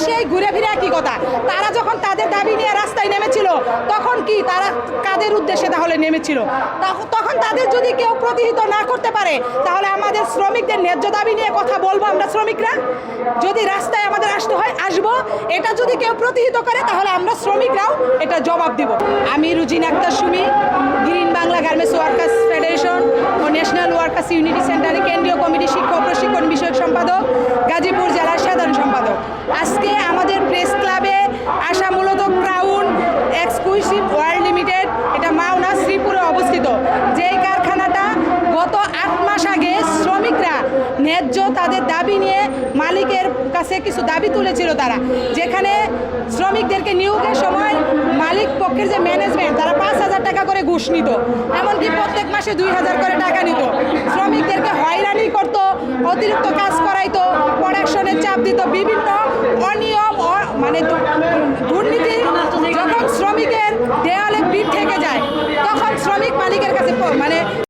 সেই ঘুরে ফিরে একই কথা। তারা যখন তাদের দাবি নিয়ে রাস্তায় নেমেছিল তখন কি তারা কাদের উদ্দেশ্যে তাহলে নেমেছিল? তখন তাদের যদি কেউ প্রতিহিত না করতে পারে তাহলে আমাদের শ্রমিকদের ন্যায্য দাবি নিয়ে কথা বলবো আমরা শ্রমিকরা? যদি রাস্তায় আমাদের আসতে হয় আসবো, এটা যদি কেউ প্রতিহিত করে তাহলে আমরা শ্রমিকরাও এটা জবাব দিব। আমি Rujin Akter Sumi, green Bangla garments workers federation ও ন্যাশনাল ওয়ার্কার্স ইউনিটি সেন্টারে কেন্দ্রীয় কমিটি শিক্ষা ও প্রশিক্ষণ বিষয়ক সম্পাদক, গাজীপুর জেলার সাধারণ সম্পাদক। আজকে আমাদের প্রেস ক্লাবে আসা মূলত ক্রাউন এক্সক্লুসিভ ওয়ার্ল্ড লিমিটেড, এটা মাওনা শ্রীপুরে অবস্থিত, যেই কারখানাটা গত 8 মাস আগে শ্রমিকরা ন্যায্য তাদের দাবি নিয়ে মালিকের কাছে কিছু দাবি তুলেছিল তারা, যেখানে শ্রমিকদেরকে নিয়োগের সময় মালিক পক্ষের যে ম্যানেজমেন্ট তারা 5,000 টাকা করে ঘুষ নিত, এমনকি প্রত্যেক মাসে 2,000 করে টাকা নিত, শ্রমিকদেরকে হয়রানি করত, অতিরিক্ত কাজ করাইতো, প্রোডাকশনের চাপ দিত, বিভিন্ন অনিয়ম মানে দুর্নীতি। যখন শ্রমিকের দেয়ালে পিঠ থেকে যায় তখন শ্রমিক মালিকের কাছে মানে